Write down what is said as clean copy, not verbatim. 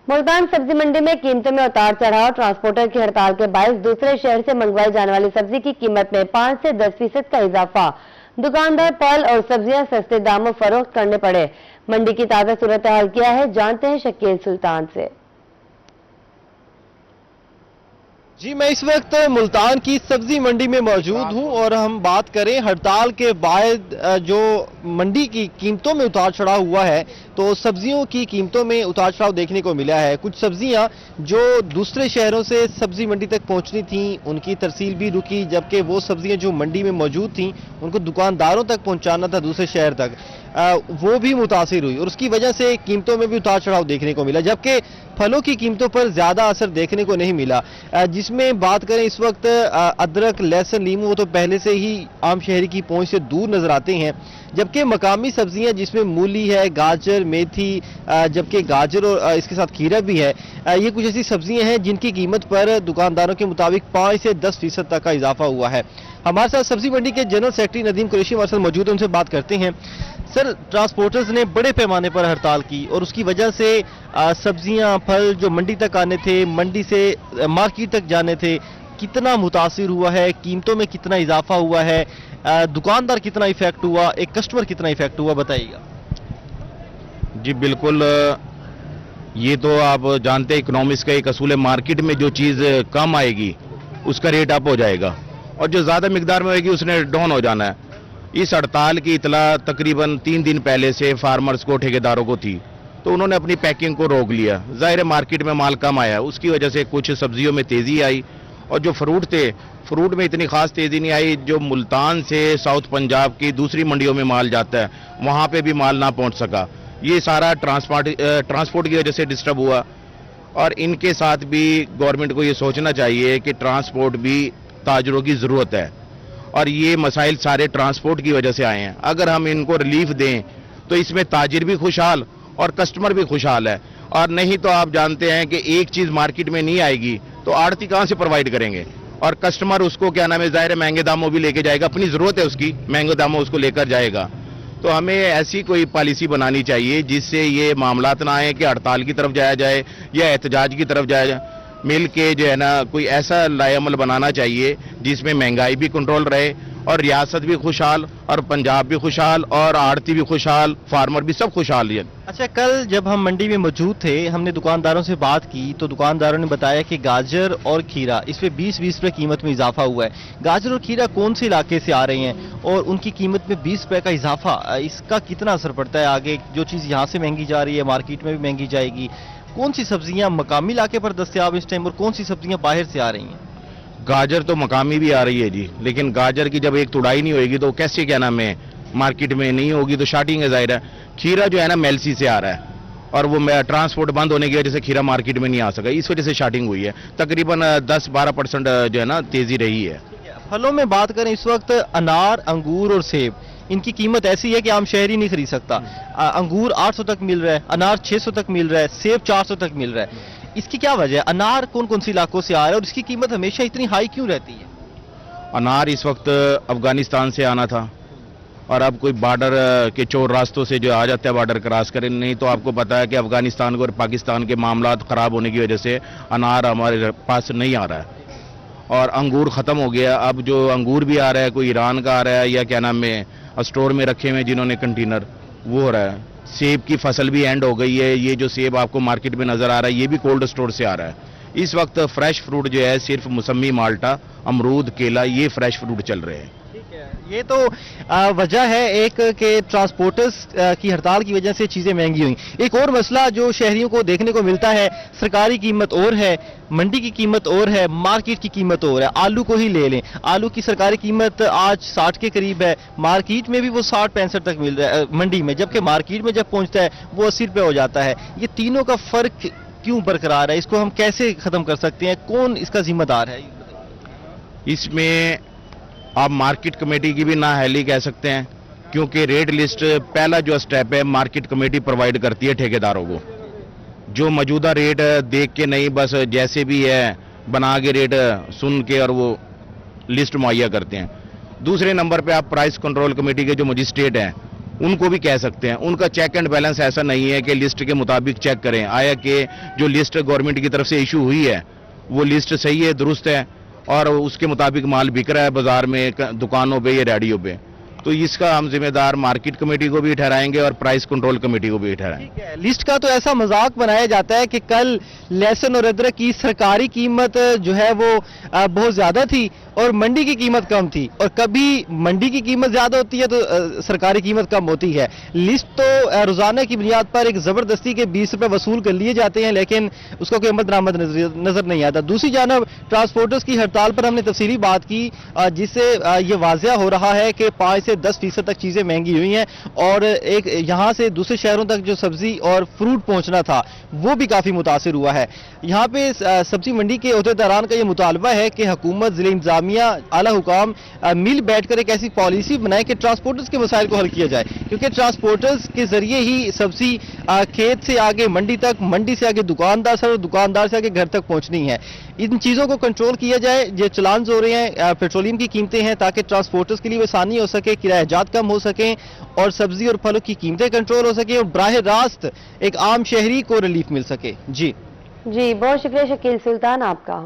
मुल्तान सब्जी मंडी में कीमतों में उतार चढ़ाव। ट्रांसपोर्टर की हड़ताल के बायस दूसरे शहर से मंगवाई जाने वाली सब्जी की कीमत में 5 से 10% का इजाफा। दुकानदार फल और सब्जियां सस्ते दामों फरोख्त करने पड़े। मंडी की ताजा सूरत हाल क्या है, जानते हैं शकील सुल्तान से। जी, मैं इस वक्त मुल्तान की सब्जी मंडी में मौजूद हूं और हम बात करें हड़ताल के बाद जो मंडी की कीमतों में उतार चढ़ाव हुआ है, तो सब्जियों की कीमतों में उतार चढ़ाव देखने को मिला है। कुछ सब्जियां जो दूसरे शहरों से सब्जी मंडी तक पहुंचनी थी, उनकी तरसील भी रुकी, जबकि वो सब्जियां जो मंडी में मौजूद थी उनको दुकानदारों तक पहुंचाना था दूसरे शहर तक, वो भी मुतासिर हुई और उसकी वजह से कीमतों में भी उतार चढ़ाव देखने को मिला। जबकि फलों की कीमतों पर ज्यादा असर देखने को नहीं मिला। जिसमें बात करें इस वक्त अदरक, लहसुन, लीमू, वो तो पहले से ही आम शहरी की पहुंच से दूर नजर आते हैं। जबकि मकामी सब्जियां जिसमें मूली है, गाजर, मेथी, जबकि गाजर और इसके साथ खीरा भी है, ये कुछ ऐसी सब्जियां हैं जिनकी कीमत पर दुकानदारों के मुताबिक 5 से 10% तक का इजाफा हुआ है। हमारे साथ सब्जी मंडी के जनरल सेक्रेटरी नदीम कुरैशी हमारे साथ मौजूद हैं, उनसे बात करते हैं। सर, ट्रांसपोर्टर्स ने बड़े पैमाने पर हड़ताल की और उसकी वजह से सब्जियां, फल जो मंडी तक आने थे, मंडी से मार्केट तक जाने थे, कितना मुतासिर हुआ है, कीमतों में कितना इजाफा हुआ है, दुकानदार कितना इफेक्ट हुआ, एक कस्टमर कितना इफेक्ट हुआ, बताइएगा। जी बिल्कुल, ये तो आप जानते हैं इकोनॉमिक्स का एक असूल है, मार्केट में जो चीज़ कम आएगी उसका रेट अप हो जाएगा और जो ज़्यादा मिकदार में होगी उसने डाउन हो जाना है। इस हड़ताल की इतला तकरीबन 3 दिन पहले से फार्मर्स को, ठेकेदारों को थी, तो उन्होंने अपनी पैकिंग को रोक लिया। ज़ाहिर है मार्केट में माल कम आया, उसकी वजह से कुछ सब्जियों में तेज़ी आई और जो फ्रूट थे, फ्रूट में इतनी खास तेज़ी नहीं आई। जो मुल्तान से साउथ पंजाब की दूसरी मंडियों में माल जाता है, वहाँ पे भी माल ना पहुँच सका। ये सारा ट्रांसपोर्ट की वजह से डिस्टर्ब हुआ और इनके साथ भी गवर्नमेंट को ये सोचना चाहिए कि ट्रांसपोर्ट भी ताजरों की ज़रूरत है और ये मसाइल सारे ट्रांसपोर्ट की वजह से आए हैं। अगर हम इनको रिलीफ दें तो इसमें ताजिर भी खुशहाल और कस्टमर भी खुशहाल है, और नहीं तो आप जानते हैं कि एक चीज़ मार्केट में नहीं आएगी तो आड़ती कहाँ से प्रोवाइड करेंगे और कस्टमर उसको क्या नाम है, ज़ाहिर है महंगे दामों भी लेके जाएगा, अपनी ज़रूरत है उसकी, महंगे दामों उसको लेकर जाएगा। तो हमें ऐसी कोई पॉलिसी बनानी चाहिए जिससे ये मामलात ना आए कि हड़ताल की तरफ जाया जाए या एहतजाज की तरफ जाया जाए। मिल के जो है ना कोई ऐसा लाएअमल बनाना चाहिए जिसमें महंगाई भी कंट्रोल रहे और रियासत भी खुशहाल और पंजाब भी खुशहाल और आड़ती भी खुशहाल, फार्मर भी, सब खुशहाल है। अच्छा, कल जब हम मंडी में मौजूद थे, हमने दुकानदारों से बात की तो दुकानदारों ने बताया कि गाजर और खीरा, इस पे 20-20 रुपये कीमत में इजाफा हुआ है। गाजर और खीरा कौन से इलाके से आ रहे हैं और उनकी कीमत में 20 रुपये का इजाफा, इसका कितना असर पड़ता है आगे? जो चीज़ यहाँ से महंगी जा रही है मार्केट में भी महंगी जाएगी। कौन सी सब्जियां मकामी इलाके पर दस्तयाब इस टाइम और कौन सी सब्जियां बाहर से आ रही हैं? गाजर तो मकामी भी आ रही है जी, लेकिन गाजर की जब एक तुड़ाई नहीं होगी तो कैसे क्या नाम है मार्केट में नहीं होगी तो शार्टिंग है, जाहिर है। खीरा जो है ना मेलसी से आ रहा है और वो ट्रांसपोर्ट बंद होने की वजह से खीरा मार्केट में नहीं आ सका, इस वजह से शार्टिंग हुई है। तकरीबन 10-12% जो है ना तेजी रही है। फलों में बात करें इस वक्त अनार, अंगूर और सेब, इनकी कीमत ऐसी है कि आम शहरी नहीं खरीद सकता। अंगूर 800 तक मिल रहा है, अनार 600 तक मिल रहा है, सेब 400 तक मिल रहा है। इसकी क्या वजह है? अनार कौन कौन से इलाकों से आ रहा है और इसकी कीमत हमेशा इतनी हाई क्यों रहती है? अनार इस वक्त अफगानिस्तान से आना था और अब कोई बॉर्डर के चोर रास्तों से जो आ जाता है बॉर्डर क्रॉस करें, नहीं तो आपको पता है कि अफगानिस्तान और पाकिस्तान के मामलात ख़राब होने की वजह से अनार हमारे पास नहीं आ रहा है और अंगूर ख़त्म हो गया। अब जो अंगूर भी आ रहा है कोई ईरान का आ रहा है या क्या नाम है स्टोर में रखे हुए जिन्होंने कंटेनर, वो हो रहा है। सेब की फसल भी एंड हो गई है। ये जो सेब आपको मार्केट में नज़र आ रहा है ये भी कोल्ड स्टोर से आ रहा है। इस वक्त फ्रेश फ्रूट जो है सिर्फ मौसमी, माल्टा, अमरूद, केला, ये फ्रेश फ्रूट चल रहे हैं। ये तो वजह है एक कि ट्रांसपोर्टर्स की हड़ताल की वजह से चीज़ें महंगी हुई। एक और मसला जो शहरियों को देखने को मिलता है, सरकारी कीमत और है, मंडी की कीमत और है, मार्केट की कीमत और है। आलू को ही ले लें, आलू की सरकारी कीमत आज 60 के करीब है, मार्केट में भी वो 60-65 तक मिल रहा है मंडी में, जबकि मार्केट में जब पहुंचता है वो 80 रुपये हो जाता है। ये तीनों का फर्क क्यों बरकरार है? इसको हम कैसे खत्म कर सकते हैं? कौन इसका जिम्मेदार है? इसमें आप मार्केट कमेटी की भी नाअहली कह सकते हैं, क्योंकि रेट लिस्ट पहला जो स्टेप है मार्केट कमेटी प्रोवाइड करती है ठेकेदारों को, जो मौजूदा रेट देख के नहीं, बस जैसे भी है बना के रेट सुन के और वो लिस्ट मुहैया करते हैं। दूसरे नंबर पे आप प्राइस कंट्रोल कमेटी के जो मजिस्ट्रेट हैं ان کو بھی کہہ سکتے ہیں. ان کا چیک اینڈ بیلنس ایسا نہیں ہے کہ لسٹ کے مطابق چیک کریں آیا کہ جو لسٹ گورنمنٹ کی طرف سے ایشو ہوئی ہے وہ لسٹ صحیح ہے, درست ہے, اور اس کے مطابق مال بک رہا ہے بازار میں, دکانوں پہ یا ریڈیو پہ. تو اس کا ہم ذمہ دار مارکیٹ کمیٹی کو بھی ٹھہرائیں گے اور پرائس کنٹرول کمیٹی کو بھی ٹھہرائیں گے. ٹھیک ہے, لسٹ کا تو ایسا مذاق بنایا جاتا ہے کہ کل لہسن اور ادرک کی سرکاری قیمت جو ہے وہ بہت زیادہ تھی اور منڈی کی قیمت کم تھی, اور کبھی منڈی کی قیمت زیادہ ہوتی ہے تو سرکاری قیمت کم ہوتی ہے. لسٹ تو روزانہ کی بنیاد پر ایک زبردستی کے 20 روپے وصول کر لیے جاتے ہیں, لیکن اس کو کوئی عمل درآمد نظر نہیں آتا. دوسری جانب ٹرانسپورٹرز کی ہڑتال پر ہم نے تفصیلی بات کی, جس سے یہ واضح ہو رہا ہے کہ 5 سے 10% تک چیزیں مہنگی ہوئی ہیں, اور ایک یہاں سے دوسرے شہروں تک جو سبزی اور فروٹ پہنچنا تھا وہ بھی کافی متاثر ہوا ہے. یہاں پہ سبزی منڈی کے عہدیداران کا یہ مطالبہ ہے کہ حکومت, ضلع انتظامیہ, اعلیٰ حکام مل بیٹھ کر ایک ایسی پالیسی بنائے کہ ٹرانسپورٹرز کے مسائل کو حل کیا جائے, کیونکہ ٹرانسپورٹرز کے ذریعے ہی سبزی کھیت سے آگے منڈی تک, منڈی سے آگے دکاندار سے, اور دکاندار سے آگے گھر تک پہنچنی ہے. ان چیزوں کو کنٹرول کیا جائے. جو چلانز ہو رہے ہیں پیٹرولیم کی قیمتیں ہیں, تاکہ ٹرانسپورٹرز کے لیے آسانی ہو سکے, کرایہ جات کم ہو سکیں, اور سبزی اور پھلوں کی قیمتیں کنٹرول ہو سکیں, اور براہ راست ایک عام شہری کو ریلیف مل سکے. جی جی بہت شکریہ شکیل سلطان آپ کا.